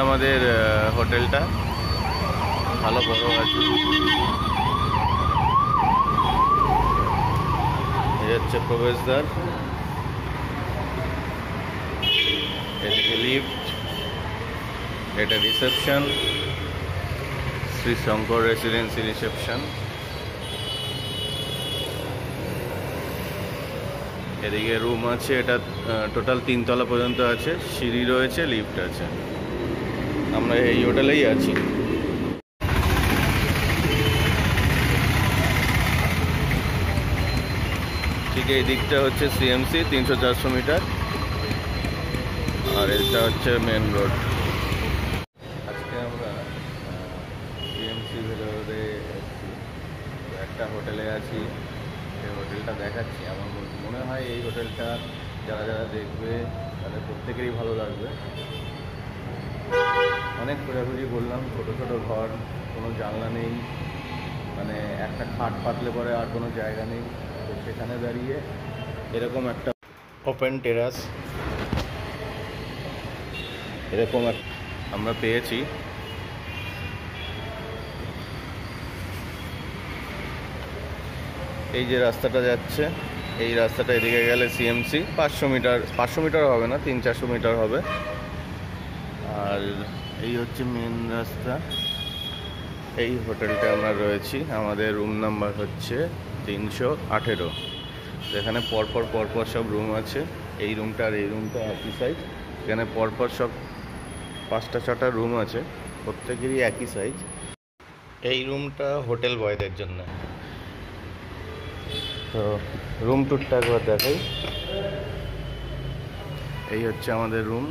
আমাদের হোটেলটা ভালো বড় আছে। এই হচ্ছে প্রবেশদ্বার, এদিকে লিফট, এটা reception, Shri Shankar residency reception. এদিকে রুম আছে, এটা টোটাল 3 তলা পর্যন্ত আছে, সিঁড়ি রয়েছে, লিফট আছে। আমরা এই হোটেলেই আছি। ঠিক এই দিকটা হচ্ছে সিএমসি 300-400 মিটার, আর এটা হচ্ছে মেন রোড। আজকে আমরা সিএমসি ভেতরে একটা হোটেলে আছি, এই হোটেলটা দেখাচ্ছি। আমার মনে হয় এই হোটেলটা যারা যারা দেখবে তাদের প্রত্যেকেরই ভালো লাগবে। অনেক খোঁজাখুঁজি করলাম, ছোটো ছোটো ঘর, কোনো জানলা নেই, মানে একটা খাট পাতলে পরে আর কোনো জায়গা নেই। তো সেখানে দাঁড়িয়ে এরকম একটা ওপেন টেরাস এরকম আমরা পেয়েছি। এই যে রাস্তাটা যাচ্ছে, এই রাস্তাটা এদিকে গেলে সিএমসি 500 মিটার হবে না, 300-400 মিটার হবে। আর এই হচ্ছে মেন রাস্তা। এই হোটেলটা আমরা রয়েছি, আমাদের রুম নাম্বার হচ্ছে 318। এখানে পরপর সব রুম আছে। এই রুমটা আর এই রুমটা একই সাইজ। এখানে পরপর সব 5টা-6টা রুম আছে, প্রত্যেকেরই একই সাইজ। এই রুমটা হোটেল বয়দের জন্য। তো রুম টুরটা একবার দেখাই। এই হচ্ছে আমাদের রুম।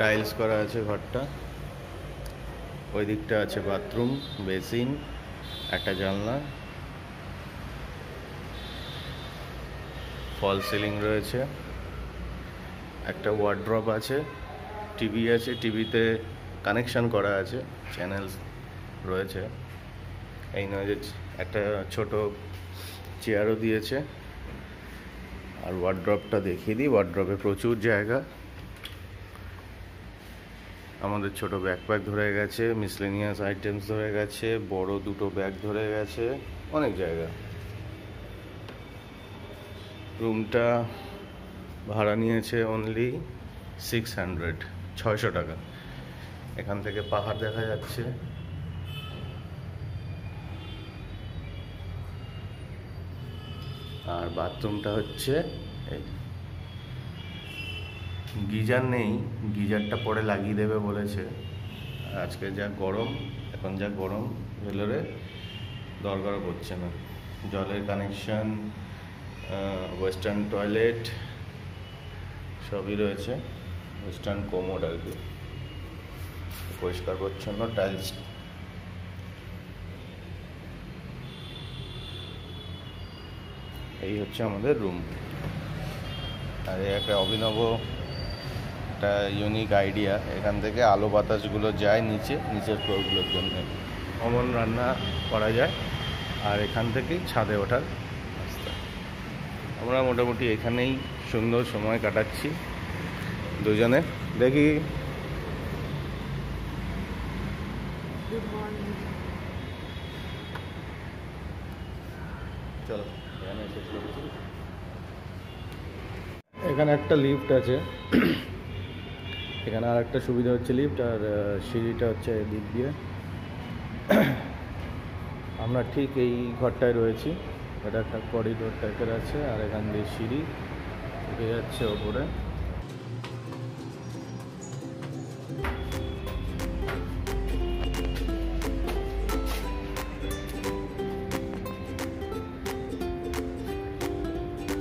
টাইলস করা আছে ঘরটা। ওই দিকটা আছে বাথরুম, বেসিন, একটা জানলা, ফল সিলিং রয়েছে, একটা ওয়ার্ড্রপ আছে, টিভি আছে, টিভিতে কানেকশন করা আছে, চ্যানেলস রয়েছে। এই নয় যে একটা ছোট চেয়ারও দিয়েছে। আর ওয়ার্ড্রপটা দেখিয়ে দিই, ওয়ার্ড্রপে প্রচুর জায়গা। আমাদের ছোট ব্যাকপ্যাক ধরে গেছে, মিসলেনিয়াস আইটেমস ধরে গেছে, বড় 2টো ব্যাগ ধরে গেছে, অনেক জায়গা। রুমটা ভাড়া নিয়েছে অনলি 600 টাকা। এখান থেকে পাহাড় দেখা যাচ্ছে। আর বাথরুমটা হচ্ছে এই, গিজার নেই, গিজারটা পরে লাগিয়ে দেবে বলেছে। আজকে যা গরম, এখন যা গরম ভেলোরে দরকারও পড়ছে না। জলের কানেকশন, ওয়েস্টার্ন টয়লেট সবই রয়েছে, ওয়েস্টার্ন কোমোড আর কি, পরিষ্কার পরিচ্ছন্ন, টাইলস। এই হচ্ছে আমাদের রুম। আর একটা অভিনব একটা ইউনিক আইডিয়া, এখান থেকে আলো বাতাসগুলো যায় নিচের ফ্লোরগুলোর জন্য, কমন রান্না করা যায়। আর এখান থেকেই ছাদে ওঠার রাস্তা। আমরা মোটামুটি এখানেই সুন্দর সময় কাটাচ্ছি দুজনে। দেখি চলো এখানে একটা লিফট আছে। এখানে আর একটা সুবিধা হচ্ছে লিফট, আর সিঁড়িটা হচ্ছে এদিক দিয়ে। আমরা ঠিক এই ঘরটায় রয়েছি। এটা একটা করিডোর টাইপের আছে, আর এখান দিয়ে সিঁড়ি উঠে যাচ্ছে ওপরে।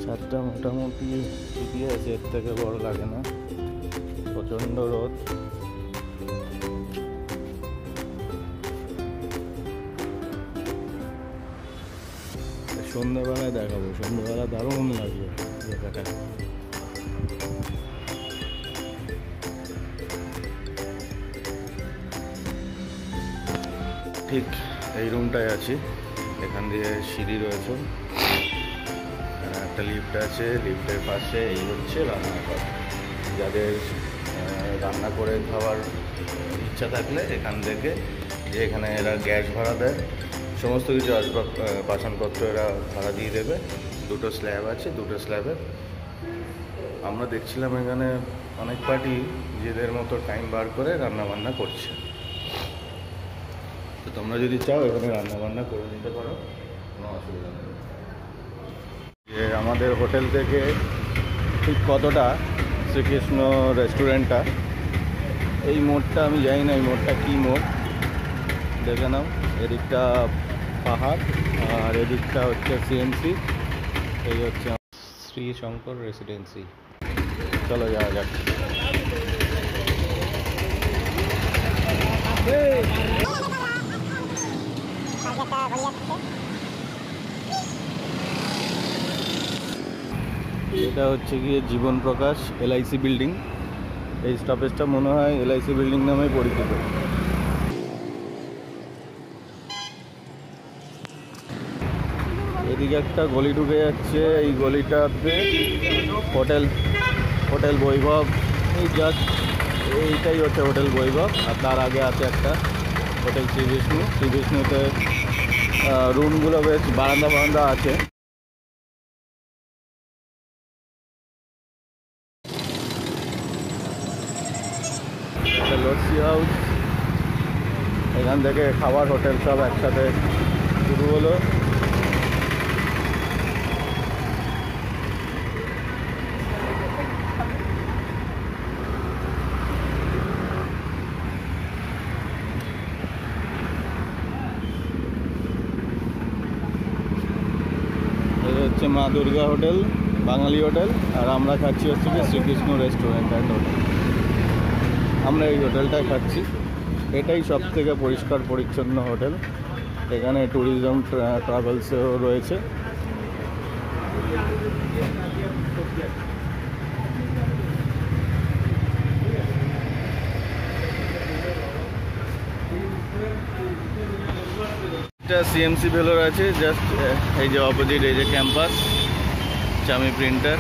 ছাদটা মোটামুটি ঠিকই আছে, এর থেকে বড় লাগে না। প্রচণ্ড রোদ। সন্ধ্যাবেলায় দেখাবো, সন্ধ্যাবেলা দারুণ লাগবে জায়গাটা। ঠিক এই রুমটায় আছি। এখান দিয়ে সিঁড়ি রয়েছে, একটা লিফট আছে, লিফটের পাশে এই হচ্ছে রান্নাঘর। যাদের রান্না করে খাওয়ার ইচ্ছা থাকলে এখান থেকে, যে এখানে এরা গ্যাস ভাড়া দেয়, সমস্ত কিছু আসবাব বাসনপত্র এরা ভাড়া দিয়ে দেবে। দুটো স্ল্যাব আছে, দুটো স্ল্যাবে আমরা দেখছিলাম এখানে অনেক পার্টি নিজেদের মতো টাইম বার করে রান্নাবান্না করছে। তো তোমরা যদি চাও এখানে রান্নাবান্না করে নিতে পারো, কোনো অসুবিধা নেই। যে আমাদের হোটেল থেকে ঠিক কতটা শ্রীকৃষ্ণ রেস্টুরেন্টটা, এই মোড়টা আমি জানি না এই মোড়টা কী মোড়, দেখে নাও। এদিকটা পাহাড় আর এদিকটা হচ্ছে সিএমসি, এই হচ্ছে শ্রী শঙ্কর রেসিডেন্সি। চলো যাওয়া যাক। এটা হচ্ছে গিয়ে জীবন প্রকাশ এলআইসি বিল্ডিং। এই স্টপেজটা মনে হয় এলআইসি বিল্ডিং নামে পরিচিত। এদিকে একটা গলি ঢুকে যাচ্ছে, এই গলিটাতে হোটেল বৈভব। এই জাস্ট এইটাই হচ্ছে হোটেল বৈভব, আর তার আগে আছে একটা হোটেল শ্রী বিষ্ণুতে রুমগুলো বেশ বারান্দা আছে। একটা লস্যি হাউস, এখান থেকে খাবার হোটেল সব একসাথে শুরু হলো। হচ্ছে মা দুর্গা হোটেল, বাঙালি হোটেল, আর আমরা খাচ্ছি হচ্ছে কি শ্রীকৃষ্ণ রেস্টুরেন্ট অ্যান্ড হোটেল। আমরা এই হোটেলটায় খাচ্ছি, এটাই সব থেকে পরিষ্কার পরিচ্ছন্ন হোটেল। এখানে ট্যুরিজম ট্রাভেলসও রয়েছে। এটা সিএমসি ভেলোর আছে, জাস্ট এই যে অপোজিট এই যে ক্যাম্পাস, চামি প্রিন্টার,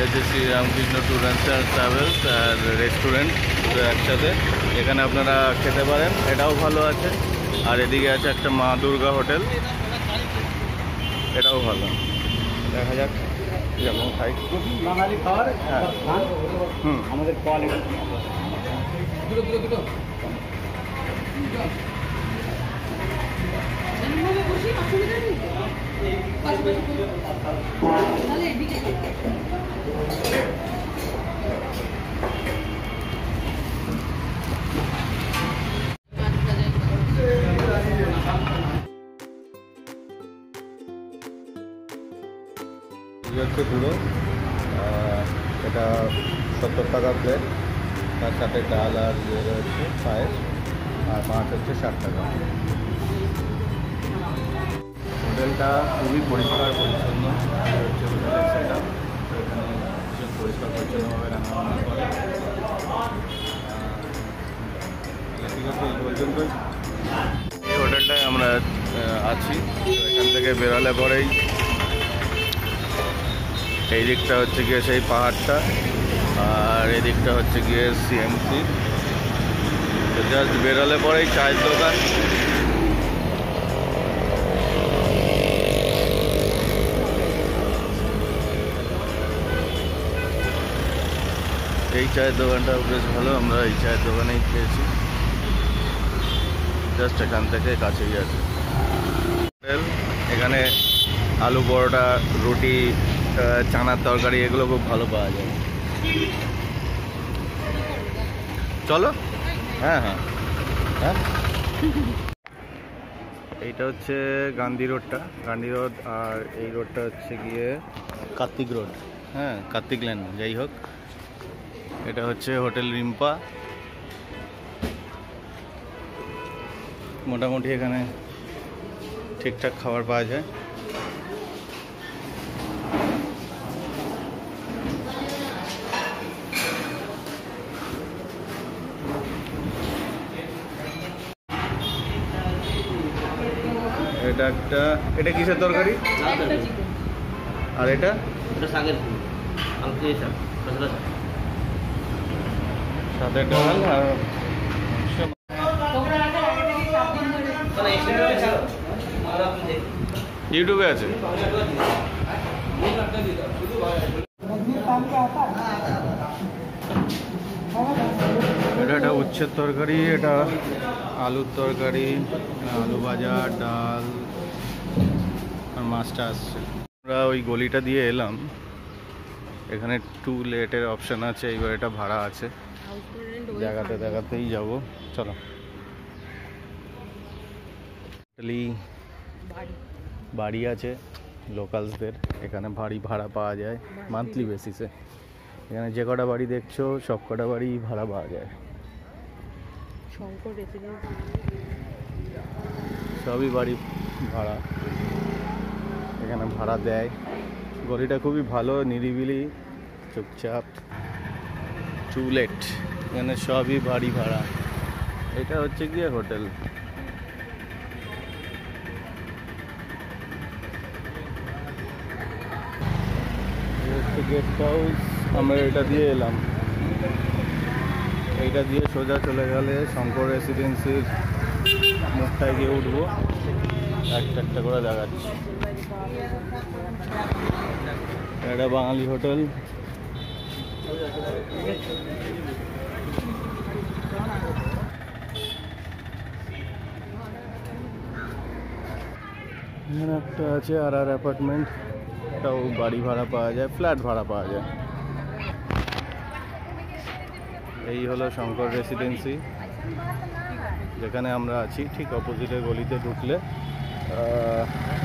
এই যে Shri Ramakrishna tour and travels আর রেস্টুরেন্ট একসাথে। এখানে আপনারা খেতে পারেন, এটাও ভালো আছে। আর এদিকে আছে একটা মা দুর্গা হোটেল, এটাও ভালো। দেখা যাক যেমন খাই। বাঙালি খাবার, হ্যাঁ, আমাদের কোয়ালিটি দুটো হচ্ছে পুরো এটা 70 টাকা প্লেট, তার সাথে ডাল আর ইয়ে রয়েছে পায়েস, আর মাছ হচ্ছে 60 টাকা। হোটেলটা খুবই পরিষ্কার পরিচ্ছন্ন, হচ্ছে হোটেলের সেট আপ। তো এখানে ভীষণ পরিষ্কার পরিচ্ছন্নভাবে রান্নাবান্না করে। ঠিক আছে, এই পর্যন্তই এই হোটেলটায় আমরা আছি। তো এখান থেকে বেরোলে পরেই এই দিকটা হচ্ছে গিয়ে সেই পাহাড়টা, আর এদিকটা হচ্ছে গিয়ে সিএমসি। তো জাস্ট বেরোলে পরেই চায়ের দোকান। এই চায়ের দোকানটা বেশ ভালো, আমরা এই চায়ের দোকানেই খেয়েছি, জাস্ট এখান থেকে কাছেই আছে হোটেল। এখানে আলু পরোটা, রুটি, চানার তরকারি এগুলো খুব ভালো পাওয়া যায়। চলো, হ্যাঁ হ্যাঁ হ্যাঁ। এইটা হচ্ছে গান্ধী রোডটা, গান্ধী রোড, আর এই রোডটা হচ্ছে গিয়ে কার্তিক রোড। হ্যাঁ, কার্তিক লেন, যাই হোক। এটা হচ্ছে হোটেল রিম্পা। মোটামুটি এখানে ঠিকঠাক খাবার পাওয়া যায়। এটা একটা, এটা কিসের তরকারি? একটা চিকেন। আর এটা এটা শাকের ফুল আমি খেয়েছি খসড়া শাক। সাথে ডাল আর তোমরা আগে আগে থেকে 7 দিন ধরে মানে এক্সট্রা ছাড়ো আমরা আপনি দেখি ইউটিউবে আছে। এটা একটা উচ্ছের তরকারি, এটা আলুর তরকারি, আলু ভাজা, ডাল আর মাছটা আসছে। আমরা ওই গলিটা দিয়ে এলাম, এখানে টু লেটের অপশান আছে, এইবার এটা ভাড়া আছে, দেখাতে দেখাতেই যাব। চলো। বাড়ি আছে লোকালসদের, এখানে বাড়ি ভাড়া পাওয়া যায় মান্থলি বেসিসে। এখানে যে কটা বাড়ি দেখছো সব কটা বাড়ি ভাড়া পাওয়া যায়, শঙ্কর রেসিডেন্স সবই বাড়ি ভাড়া এখানে ভাড়া দেয়। গলিটা খুবই ভালো, নিরিবিলি, চুপচাপ, টু লেট, এখানে সবই বাড়ি ভাড়া। এটা হচ্ছে গিয়ে হোটেল। গেস্ট হাউস, আমরা এটা দিয়ে এলাম, এইটা দিয়ে সোজা চলে গেলে শঙ্কর রেসিডেন্সির মুখটায় গিয়ে উঠবো। একটা একটা করে দেখাচ্ছি। এটা বাঙালি হোটেল। এখানে একটা আছে আর অ্যাপার্টমেন্ট, এটাও বাড়ি ভাড়া পাওয়া যায়, ফ্ল্যাট ভাড়া পাওয়া যায়। এই হলো শঙ্কর রেসিডেন্সি যেখানে আমরা আছি। ঠিক অপোজিটের গলিতে ঢুকলে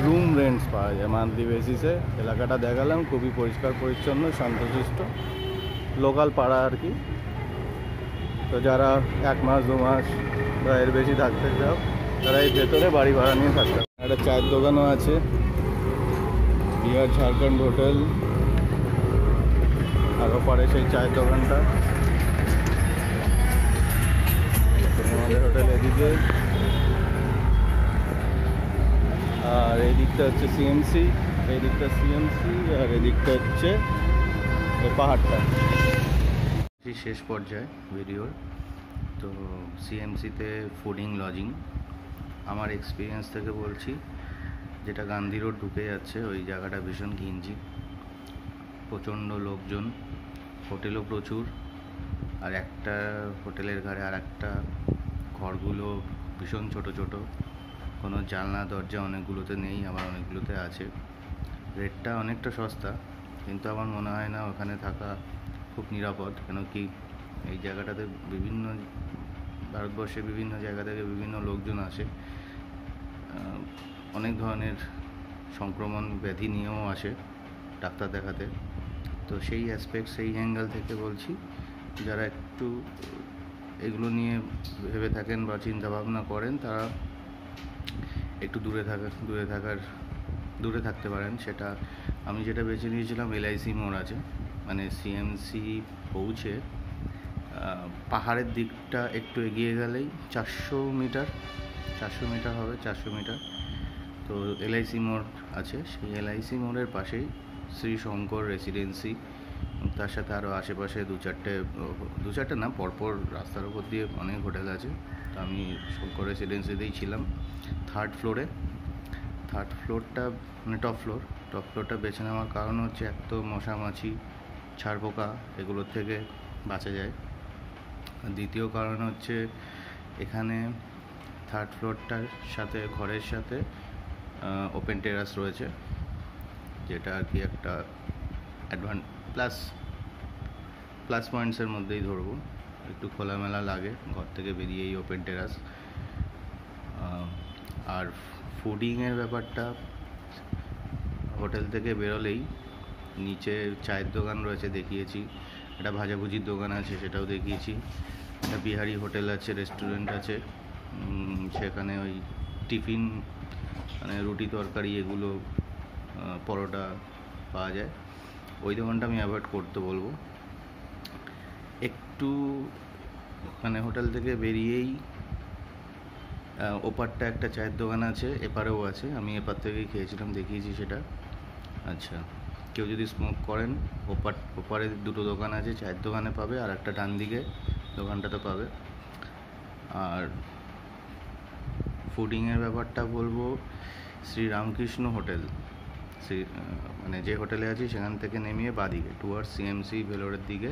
রুম রেন্টস পাওয়া যায় মান্থলি বেসিসে। এলাকাটা দেখালাম, খুবই পরিষ্কার পরিচ্ছন্ন, শান্তশিষ্ট, লোকাল পাড়া আর কি। তো যারা 1 মাস 2 মাস বা এর বেশি থাকতে চাও তারা এই ভেতরে বাড়ি ভাড়া নিয়ে থাকতে। একটা চায়ের দোকানও আছে, বিহার ঝাড়খণ্ড হোটেল, আরও পরে সেই চায়ের দোকানটা। আমাদের হোটেল এদিকে, আর এই দিকটা হচ্ছে সিএমসি, এই দিকটা সিএমসি, আর এদিকটা হচ্ছে এই পাহাড়টা। শেষ পর্যায়ে ভিডিওর তো সিএমসিতে ফুডিং লজিং আমার এক্সপিরিয়েন্স থেকে বলছি, যেটা গান্ধী রোড ঢুকে যাচ্ছে ওই জায়গাটা ভীষণ ঘিঞ্জি, প্রচণ্ড লোকজন, হোটেলও প্রচুর। আর একটা হোটেলের ঘরে আর একটা ঘরগুলো ভীষণ ছোট ছোট, কোনো জানলা দরজা অনেকগুলোতে নেই, আবার অনেকগুলোতে আছে। রেটটা অনেকটা সস্তা, কিন্তু আমার মনে হয় না ওখানে থাকা খুব নিরাপদ। কেন কি এই জায়গাটাতে বিভিন্ন ভারতবর্ষের বিভিন্ন জায়গা থেকে বিভিন্ন লোকজন আসে, অনেক ধরনের সংক্রমণ ব্যাধি নিয়েও আসে ডাক্তার দেখাতে। তো সেই অ্যাসপেক্ট, সেই অ্যাঙ্গেল থেকে বলছি, যারা একটু এগুলো নিয়ে ভেবে থাকেন বা চিন্তা ভাবনা করেন তারা একটু দূরে থাকতে পারেন। সেটা আমি যেটা বেছে নিয়েছিলাম, এলআইসি মোড় আছে, মানে সিএমসি পৌঁছে পাহাড়ের দিকটা একটু এগিয়ে গেলেই 400 মিটার হবে, 400 মিটার। তো এলআইসি মোড় আছে, সেই এলআইসি মোড়ের পাশেই শ্রী শঙ্কর রেসিডেন্সি। তার সাথে আরও আশেপাশে দু চারটে না, পরপর রাস্তার উপর দিয়ে অনেক হোটেল আছে। তো আমি শঙ্কর রেসিডেন্সিতেই ছিলাম, 3rd ফ্লোরে। 3rd ফ্লোরটা মানে টপ ফ্লোরটা বেছে নেওয়ার কারণ হচ্ছে, এক তো মশা মাছি ছারপোকা এগুলোর থেকে বাঁচা যায়। দ্বিতীয় কারণ হচ্ছে এখানে 3rd ফ্লোরটার সাথে, ঘরের সাথে ওপেন টেরাস রয়েছে, যেটা আর কি একটা প্লাস পয়েন্টসের মধ্যেই ধরবো। একটু খোলামেলা লাগে, ঘর থেকে বেরিয়েই ওপেন টেরাস। আর ফুডিংয়ের ব্যাপারটা, হোটেল থেকে বেরোলেই নিচে চায়ের দোকান রয়েছে, দেখিয়েছি। একটা ভাজাভুজির দোকান আছে, সেটাও দেখিয়েছি। একটা বিহারি হোটেল আছে, রেস্টুরেন্ট আছে, সেখানে ওই টিফিন মানে রুটি তরকারি এগুলো, পরোটা পাওয়া যায়। ওই দোকানটা আমি অ্যাভয়েড করতে বলবো। একটু মানে হোটেল থেকে বেরিয়েই ওপারটা একটা চায়ের দোকান আছে, এপারেও আছে, আমি এপার থেকেই খেয়েছিলাম, দেখিয়েছি সেটা। আচ্ছা, কেউ যদি স্মোক করেন, ওপারে দুটো দোকান আছে, চায়ের দোকানে পাবে, আর একটা ডান দিকে দোকানটাতে পাবে। আর ফুডিংয়ের ব্যাপারটা বলবো, শ্রীরামকৃষ্ণ হোটেল, মানে যে হোটেলে আছি সেখান থেকে নেমিয়ে বাদিকে টুয়ার্ডস সিএমসি ভেলোরের দিকে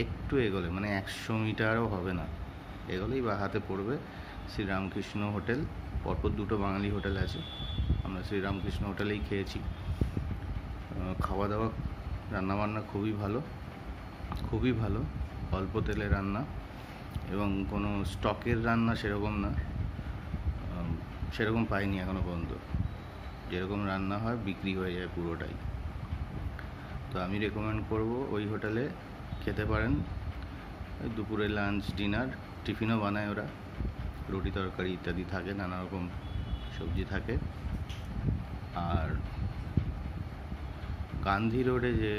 একটু এগোলে, মানে 100 মিটারও হবে না, এগোলেই বা হাতে পড়বে শ্রীরামকৃষ্ণ হোটেল। পরপর দুটো বাঙালি হোটেল আছে, আমরা শ্রীরামকৃষ্ণ হোটেলেই খেয়েছি। খাওয়া দাওয়া, রান্নাবান্না খুবই ভালো, অল্প তেলে রান্না, এবং কোনো স্টকের রান্না সেরকম না, সেরকম পাইনি এখনও পর্যন্ত। যেরকম রান্না হয় বিক্রি হয়ে যায় পুরোটাই। তো আমি রেকমেন্ড করব ওই হোটেলে খেতে পারেন। দুপুরে লাঞ্চ, ডিনার, টিফিনও বানায় ওরা, রুটি তরকারি ইত্যাদি থাকে, নানা রকম সবজি থাকে। আর গান্ধী রোডে যে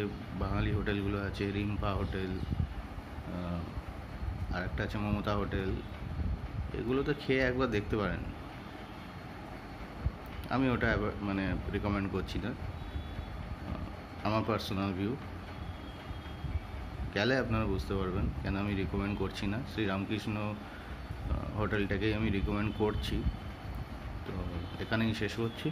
বাঙালি হোটেলগুলো আছে, রিম্পা হোটেল, আর একটা আছে মমতা হোটেল, এগুলোতে খেয়ে একবার দেখতে পারেন। আমি ওটা মানে রেকমেন্ড করছি না, আমার পার্সোনাল ভিউ। গেলে আপনারা বুঝতে পারবেন কেন আমি রেকমেন্ড করছি না। শ্রীরামকৃষ্ণ হোটেলটাকেই আমি রেকমেন্ড করছি। তো এখানেই শেষ করছি।